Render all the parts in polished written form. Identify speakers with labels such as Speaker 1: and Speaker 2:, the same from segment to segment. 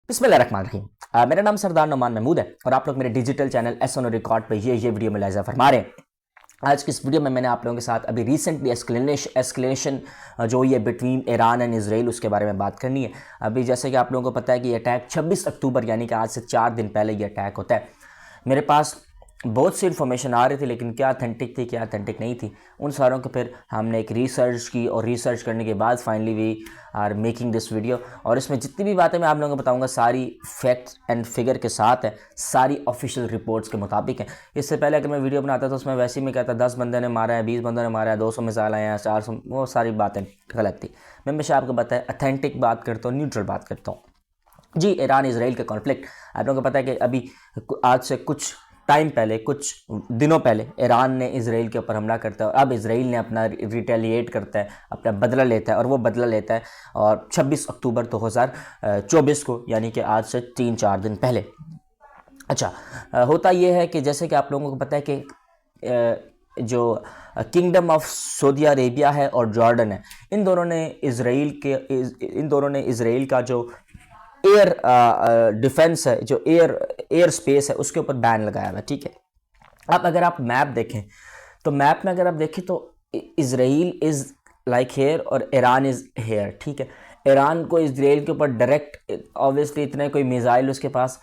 Speaker 1: बिस्मिल्लाहिर्रहमानिर्रहीम। मेरा नाम सरदार नुमान महमूद है और आप लोग मेरे डिजिटल चैनल एसओनो रिकॉर्ड पे ये वीडियो मुलाहिज़ा फरमा रहे हैं। आज की इस वीडियो में मैंने आप लोगों के साथ अभी रिसेंटली एस्केलेशन जो ये बिटवीन ईरान एंड इसराइल उसके बारे में बात करनी है। अभी जैसे कि आप लोगों को पता है कि ये अटैक 26 अक्टूबर यानी कि आज से 4 दिन पहले ये अटैक होता है। मेरे पास बहुत सी इन्फॉर्मेशन आ रही थी, लेकिन क्या अथेंटिक थी क्या अथेंटिक नहीं थी, उन सारों को फिर हमने एक रिसर्च की और रिसर्च करने के बाद finally we are making this video. और इसमें जितनी भी बातें मैं आप लोगों को बताऊंगा सारी फैक्ट्स एंड फिगर के साथ है, सारी ऑफिशियल रिपोर्ट्स के मुताबिक है। इससे पहले अगर मैं वीडियो बनाता तो उसमें वैसे ही मैं कहता 10 बंदे ने मारा है, 20 बंदों ने मारा है, 200 मिसाइल आए हैं, 400, वो सारी बातें गलत थी। मैं हमेशा आपको बताया अथेंटिक बात करता हूँ, न्यूट्रल बात करता हूँ। जी, ईरान इसराइल का कॉन्फ्लिक्ट आप लोगों को पता है कि अभी आज से कुछ टाइम पहले, कुछ दिनों पहले ईरान ने इसराइल के ऊपर हमला करता है और अब इसराइल ने अपना रिटेलिएट करता है, अपना बदला लेता है। और वो बदला लेता है और 26 अक्टूबर 2024 को यानी कि आज से 3-4 दिन पहले। अच्छा, होता ये है कि जैसे कि आप लोगों को पता है कि जो किंगडम ऑफ सऊदी अरेबिया है और जॉर्डन है, इन दोनों ने इसराइल का जो एयर डिफेंस है, जो एयर स्पेस है, उसके ऊपर बैन लगाया हुआ है। ठीक है, अब अगर आप मैप देखें तो मैप में अगर आप देखें तो इसराइल इज़ लाइक हेयर और ईरान इज़ हेयर। ठीक है, ईरान को इसराइल के ऊपर डायरेक्ट ऑब्वियसली इतने कोई मिज़ाइल उसके पास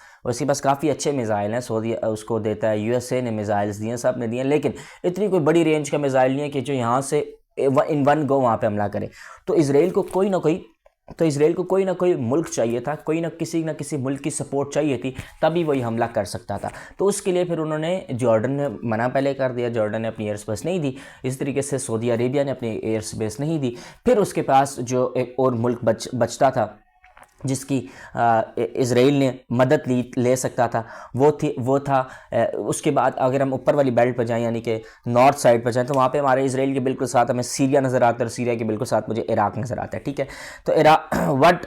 Speaker 1: काफ़ी अच्छे मिज़ाइल हैं, सऊदी उसको देता है, यूएसए ने मिज़ाइल्स दिए, सब ने दिए, लेकिन इतनी कोई बड़ी रेंज का मिज़ाइल नहीं है कि जो यहाँ से इन वन गो वहाँ पे हमला करे। तो इसराइल को कोई ना कोई मुल्क चाहिए था, कोई ना किसी मुल्क की सपोर्ट चाहिए थी, तभी वही हमला कर सकता था। तो उसके लिए फिर उन्होंने, जॉर्डन ने मना पहले कर दिया, जॉर्डन ने अपनी एयर स्पेस नहीं दी, इस तरीके से सऊदी अरेबिया ने अपनी एयर स्पेस नहीं दी। फिर उसके पास जो एक और मुल्क बचता था जिसकी इसराइल ने मदद ले सकता था, वो था उसके बाद अगर हम ऊपर वाली बेल्ट पर जाएं यानी कि नॉर्थ साइड पर जाएं तो वहाँ पे हमारे इसराइल के बिल्कुल साथ हमें सीरिया नज़र आता है और सीरिया के बिल्कुल साथ मुझे इराक नज़र आता है। ठीक है, तो व्हाट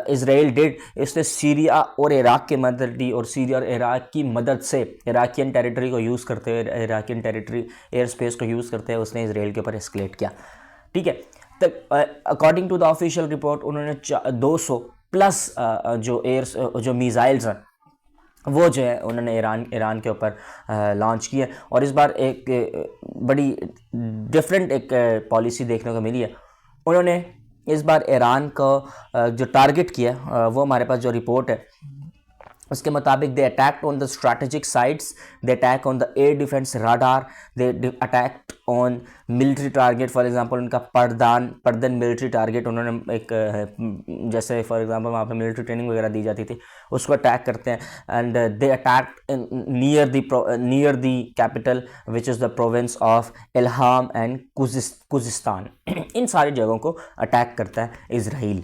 Speaker 1: इसराइल डिड, इसने सीरिया और इराक की मदद ली और सीरिया और इराक की मदद से इराकियन टेरिटरी को यूज़ करते हुए, इराकियन टेरिटरी एयर स्पेस को यूज़ करते हुए उसने इसराइल के ऊपर एस्केलेट किया। ठीक है, according to the official report उन्होंने 200 प्लस जो मिसाइल्स हैं वो जो है उन्होंने ईरान के ऊपर लॉन्च किया। और इस बार एक बड़ी डिफरेंट एक पॉलिसी देखने को मिली है। उन्होंने इस बार ईरान को जो टारगेट किया वो हमारे पास जो रिपोर्ट है उसके मुताबिक they attacked on the strategic sites, they attack on the air defence radar, they attacked on military target. For example उनका परदन मिलिट्री टारगेट, उन्होंने एक जैसे फॉर एग्जांपल वहाँ पे मिलिट्री ट्रेनिंग वगैरह दी जाती थी, उसको अटैक करते हैं। And they attacked near the capital which is the province of Ilam and Khuzestan. इन सारी जगहों को अटैक करता है इसराइल।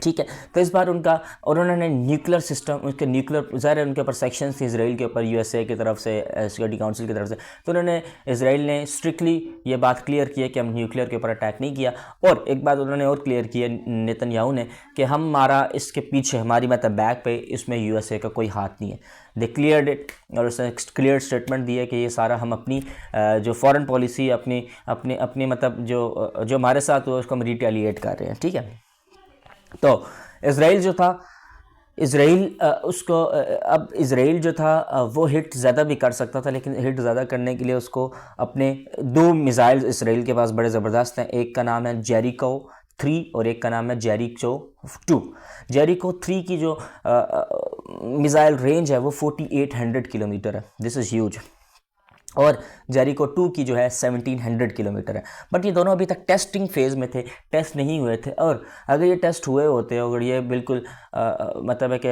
Speaker 1: ठीक है, तो इस बार उन्होंने न्यूक्लियर सिस्टम, उसके न्यूक्लियर ज़ाहिर है उनके ऊपर सेक्शंस थी इसराइल के ऊपर, यूएसए की तरफ से, सिक्योरिटी काउंसिल की तरफ से, तो उन्होंने इसराइल ने स्ट्रिक्टली ये बात क्लियर की है कि हम न्यूक्लियर के ऊपर अटैक नहीं किया। और एक बात उन्होंने और क्लियर की है नेतन्याहू ने कि हमारा इसके पीछे, हमारी मतलब बैक पे इसमें यूएसए का कोई हाथ नहीं है। दे क्लियर्ड इट और उसने क्लियर स्टेटमेंट दी है कि ये सारा हम अपनी जो फॉरेन पॉलिसी, अपनी मतलब जो हमारे साथ हुआ उसको हम रिटेलिएट कर रहे हैं। ठीक है, तो इसराइल जो था, अब इसराइल जो था वो हिट ज़्यादा भी कर सकता था, लेकिन हिट ज़्यादा करने के लिए उसको अपने 2 मिसाइल इसराइल के पास बड़े ज़बरदस्त हैं। एक का नाम है जेरिको 3 और एक का नाम है जेरिको 2। जेरिको 3 की जो मिसाइल रेंज है वो 4800 किलोमीटर है, दिस इज़ ह्यूज। और जेरिको 2 की जो है 1700 किलोमीटर है। बट ये दोनों अभी तक टेस्टिंग फेज़ में थे, टेस्ट नहीं हुए थे। और अगर ये टेस्ट हुए होते, अगर ये बिल्कुल मतलब है कि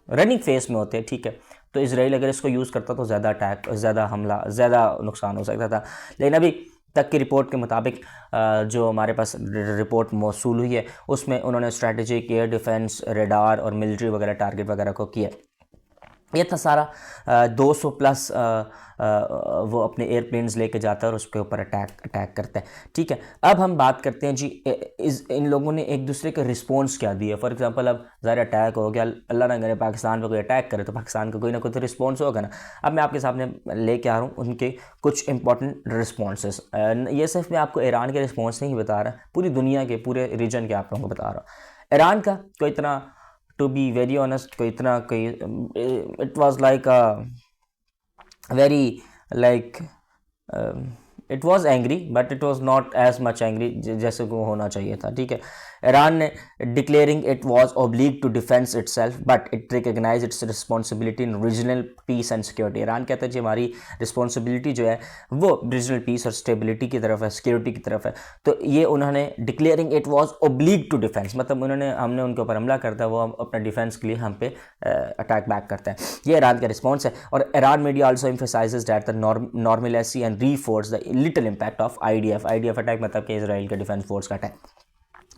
Speaker 1: रनिंग फेज़ में होते, ठीक है, तो इसराइल अगर इसको यूज़ करता तो ज़्यादा अटैक, ज़्यादा हमला, ज़्यादा नुकसान हो सकता था। लेकिन अभी तक की रिपोर्ट के मुताबिक जो हमारे पास रिपोर्ट मौसूल हुई है उसमें उन्होंने स्ट्रैटेजिक एयर डिफेंस, रडार और मिलिट्री वगैरह टारगेट वगैरह को किया। ये था सारा 200 प्लस वो अपने एयरप्लेन्स लेके जाता है और उसके ऊपर अटैक करता है। ठीक है, अब हम बात करते हैं जी इन लोगों ने एक दूसरे का रिस्पॉन्स क्या दिया। फॉर एग्जांपल अब ज़रा अटैक हो गया, अल्लाह ना करे पाकिस्तान पर कोई अटैक करे तो पाकिस्तान का कोई ना कोई तो रिस्पॉन्स होगा ना। अब मैं आपके सामने लेके आ रहा हूँ उनके कुछ इंपॉर्टेंट रिस्पॉन्सेस। ये सिर्फ मैं आपको ईरान के रिस्पॉन्स नहीं बता रहा, पूरी दुनिया के, पूरे रीजन के आप लोगों को बता रहा हूँ। ईरान का कोई इतना, टू बी वेरी ऑनेस्ट, कोई इतना कोई, it was like a very like, it was angry but it was not as much angry जैसे को होना चाहिए था, ठीक है। ईरान ने declaring it was obliged to defence itself but it recognize its responsibility in regional peace and security. Iran कहता है जी हमारी रिस्पॉन्सिबिलिटी जो है वो रीजनल पीस और स्टेबिलिटी की तरफ है, सिक्योरिटी की तरफ है। तो ये उन्होंने declaring it was obliged to defence, मतलब उन्होंने, हमने उनके ऊपर हमला करता है, वो अपना डिफेंस के लिए हम पे अटैक बैक करता है। ये ईरान का रिस्पॉन्स है। और Iran media also emphasises that the normalcy and reinforce the little impact of IDF attack, मतलब कि इसराइल का डिफेंस फोर्स का अटैक।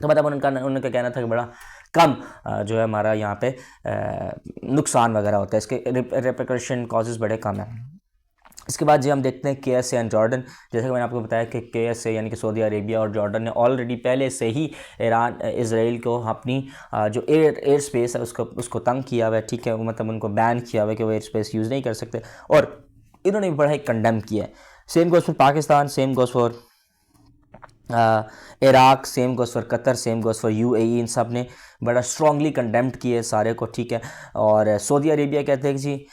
Speaker 1: तो मतलब उनका कहना था कि बड़ा कम जो है हमारा यहाँ पे नुकसान वगैरह होता है, इसके रिपरकशन कॉजेज बड़े कम हैं। इसके बाद जी हम देखते हैं KSA एंड जॉर्डन। जैसे कि मैंने आपको बताया कि KSA यानी कि सऊदी अरेबिया और जॉर्डन ने ऑलरेडी पहले से ही इसराइल को अपनी जो एयर स्पेस है उसको तंग किया हुआ है, ठीक है, मतलब उनको बैन किया हुआ है कि वो एयर स्पेस यूज़ नहीं कर सकते, और इन्होंने बड़ा ही कंडेम किया है। Same goes for Pakistan, same goes for Iraq, same goes for Qatar, same goes for UAE, इन सब ने बड़ा स्ट्रॉन्गली कंडेम्ड किए सारे को, ठीक है। और सऊदी अरेबिया कहते हैं जी,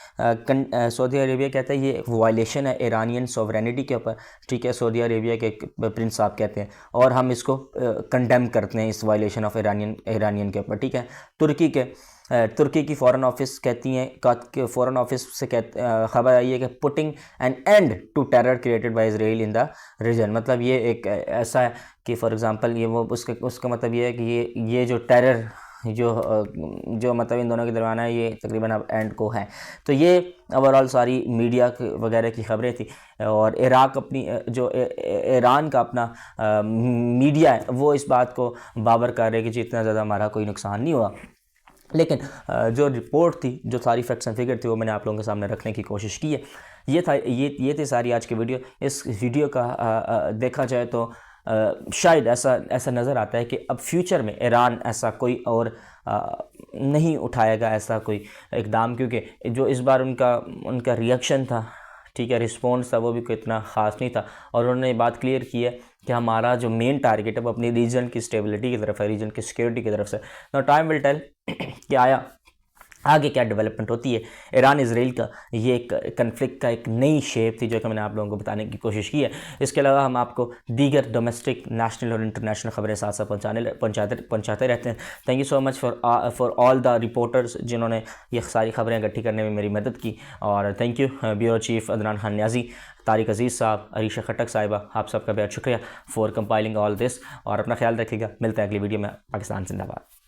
Speaker 1: सऊदी अरेबिया कहता है ये वायलेशन है ईरानियन सॉवरेनिटी के ऊपर, ठीक है, सऊदी अरेबिया के प्रिंस साहब कहते हैं, और हम इसको कंडेम करते हैं इस वायलेशन ऑफ ईरानियन के ऊपर, ठीक है। तुर्की की फ़ॉरेन ऑफिस कहती हैं, फ़ॉरेन ऑफिस से ख़बर आई है कि putting an end to terror created by Israel in the region, मतलब ये एक ऐसा है कि फॉर एग्जांपल ये वो उसका मतलब ये है कि ये जो टेरर जो मतलब इन दोनों के दरमियान है, ये तकरीबन अब एंड को है। तो ये ओवरऑल सारी मीडिया वगैरह की खबरें थी। और इराक अपनी जो ईरान का अपना मीडिया है वो इस बात को बावर कर रहे कि जी इतना ज़्यादा हमारा कोई नुकसान नहीं हुआ, लेकिन जो रिपोर्ट थी, जो सारी फैक्ट्स एंड फिगर थी, वो मैंने आप लोगों के सामने रखने की कोशिश की है। ये थी सारी आज की वीडियो। इस वीडियो का देखा जाए तो शायद ऐसा नज़र आता है कि अब फ्यूचर में ईरान ऐसा कोई और नहीं उठाएगा ऐसा कोई इकदाम, क्योंकि जो इस बार उनका रिएक्शन था, ठीक है, रिस्पॉन्स था, वो भी कोई इतना ख़ास नहीं था। और उन्होंने बात क्लियर की है कि हमारा जो मेन टारगेट है वो अपनी रीजन की स्टेबिलिटी की तरफ है, रीजन की सिक्योरिटी की तरफ से। नाउ टाइम विल टेल कि आगे क्या डेवलपमेंट होती है। ईरान इसराइल का ये एक कन्फ्लिक्ट का एक नई शेप थी जो कि मैंने आप लोगों को बताने की कोशिश की है। इसके अलावा हम आपको दीगर डोमेस्टिक, नेशनल और इंटरनेशनल खबरें साथ साथ पहुँचाते रहते हैं। Thank you so much for all the reporters जिन्होंने ये सारी खबरें इकट्ठी करने में मेरी मदद की। और thank you bureau chief Adnan Khan Niazi, Tariq Aziz sahab, Arisha खटक साहिबा, आप सबका बेहद शुक्रिया फॉर कंपाइलिंग ऑल दिस। और अपना ख्याल रखिएगा, मिलते हैं अगली वीडियो में। पाकिस्तान जिंदाबाद।